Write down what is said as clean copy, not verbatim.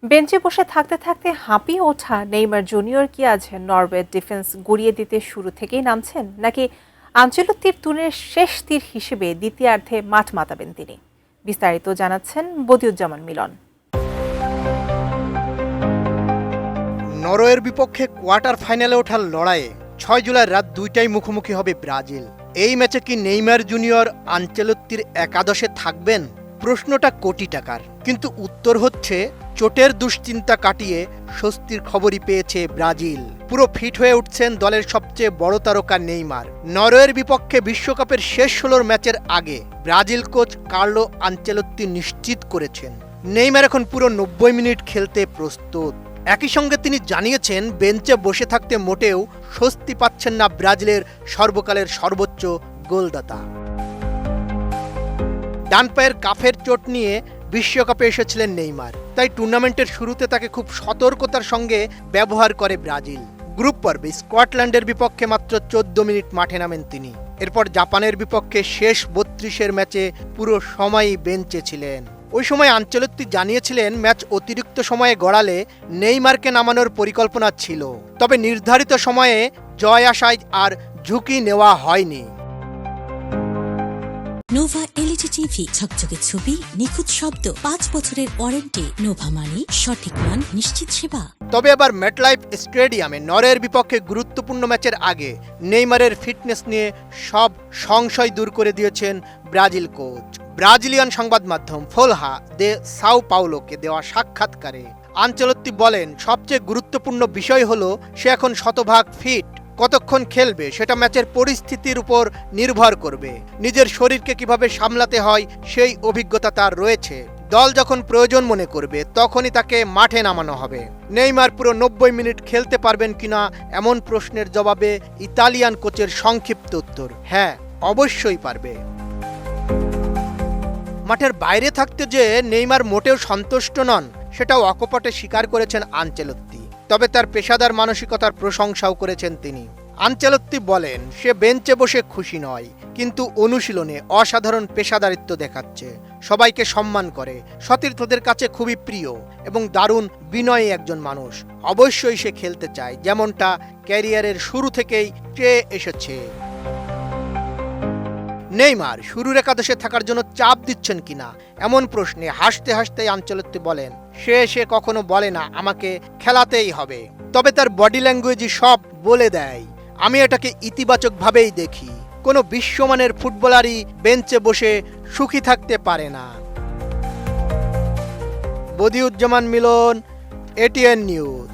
বেঞ্চে বসে থাকতে থাকতে হাঁপিয়ে ওঠা নেইমার জুনিয়র কি আজ নরওয়ের ডিফেন্স গুঁড়িয়ে দিতে শুরু থেকেই নামছেন, নাকি আঞ্চলত্তির তুনের শেষ তীর হিসেবে দ্বিতীয়ার্ধে মাঠ মাতাবেন তিনি? বিস্তারিত জানাচ্ছেন বদিউজ্জামান মিলন। নরওয়ের বিপক্ষে কোয়ার্টার ফাইনালে ওঠার লড়াইয়ে 6 জুলাই রাত 2টায় মুখোমুখি হবে ব্রাজিল। এই ম্যাচে কি নেইমার জুনিয়র আঞ্চলত্তির একাদশে থাকবেন? প্রশ্নটা কোটি টাকার, কিন্তু উত্তর হচ্ছে চোটের দুশ্চিন্তা কাটিয়ে স্বস্তির খবরই পেয়েছে ব্রাজিল। পুরো ফিট হয়ে উঠছেন দলের সবচেয়ে বড় তারকা নেইমার। নরওয়ের বিপক্ষে বিশ্বকাপের শেষ 16 ম্যাচের আগে ব্রাজিল কোচ কার্লো আঞ্চেলত্তি নিশ্চিত করেছেন নেইমার এখন পুরো 90 মিনিট খেলতে প্রস্তুত। একই সঙ্গে তিনি জানিয়েছেন বেঞ্চে বসে থাকতে মোটেও স্বস্তি পাচ্ছেন না ব্রাজিলের সর্বকালের সর্বোচ্চ গোলদাতা। ডান পায়ের কাফের চোট নিয়ে বিশ্বকাপে এসেছিলেন নেইমার, তাই টুর্নামেন্টের শুরুতে তাকে খুব সতর্কতার সঙ্গে ব্যবহার করে ব্রাজিল। গ্রুপ পর্বে স্কটল্যান্ডের বিপক্ষে মাত্র 14 মিনিট মাঠে নামেন তিনি। এরপর জাপানের বিপক্ষে শেষ 32-এর ম্যাচে পুরো সময়ই বেঞ্চে ছিলেন। ওই সময় আঞ্চলত্তি জানিয়েছিলেন ম্যাচ অতিরিক্ত সময়ে গড়ালে নেইমারকে নামানোর পরিকল্পনা ছিল, তবে নির্ধারিত সময়ে জয় আসায় আর ঝুঁকি নেওয়া হয়নি। নোভা এলইডি টিভি, ঝকঝকে ছবি, নিখুঁত শব্দ, 5 বছরের ওয়ারেন্টি। নোভা মানি সঠিক মান, নিশ্চিত সেবা। তবে এবার মেটলাইফ স্টেডিয়ামে নরওয়ের বিপক্ষে গুরুত্বপূর্ণ ম্যাচের আগে নেইমারের ফিটনেস নিয়ে সব সংশয় দূর করে দিয়েছেন ব্রাজিল কোচ। ব্রাজিলিয়ান সংবাদ মাধ্যম ফোলহা দে সাও পাউলোকে দেওয়া সাক্ষাৎকারে আঞ্চলত্তি বলেন, সবচেয়ে গুরুত্বপূর্ণ বিষয় হলো সে এখন শতভাগ ফিট। কতক্ষণ খেলবে সেটা ম্যাচের পরিস্থিতির উপর নির্ভর করবে। নিজের শরীরকে কিভাবে সামলাতে হয় সেই অভিজ্ঞতা তার রয়েছে। দল যখন প্রয়োজন মনে করবে তখনই তাকে মাঠে নামানো হবে। নেইমার পুরো 90 মিনিট খেলতে পারবেন কিনা এমন প্রশ্নের জবাবে ইতালিয়ান কোচের সংক্ষিপ্ত উত্তর, হ্যাঁ, অবশ্যই পারবে। মাঠের বাইরে থাকতে যে নেইমার মোটেও সন্তুষ্ট নন সেটাও অকপটে স্বীকার করেছেন আঞ্চেলত্তি। তবে তার পেশাদার মানসিকতার প্রশংসাও করেছেন তিনি। আঞ্চেলত্তি বলেন, সে বেঞ্চে বসে খুশি নয়, কিন্তু অনুশীলনে অসাধারণ পেশাদারিত্ব দেখাচ্ছে, সবাইকে সম্মান করে, সতীর্থদের কাছে খুবই প্রিয় এবং দারুণ বিনয়ী একজন মানুষ। অবশ্যই সে খেলতে চায়, যেমনটা ক্যারিয়ারের শুরু থেকেই চেয়ে এসেছে। নেইমার শুরুর একাদশে থাকার জন্য চাপ দিচ্ছেন কিনা এমন প্রশ্নে হাসতে হাসতে আঞ্চলত্তি বলেন, সে কখনো বলে না আমাকে খেলাতেই হবে, তবে তার বডি ল্যাঙ্গুয়েজই সব বলে দেয়। আমি এটাকে ইতিবাচকভাবেই দেখি। কোনো বিশ্বমানের ফুটবলারই বেঞ্চে বসে সুখী থাকতে পারে না। বদিউজ্জামান মিলন, এটিএন নিউজ।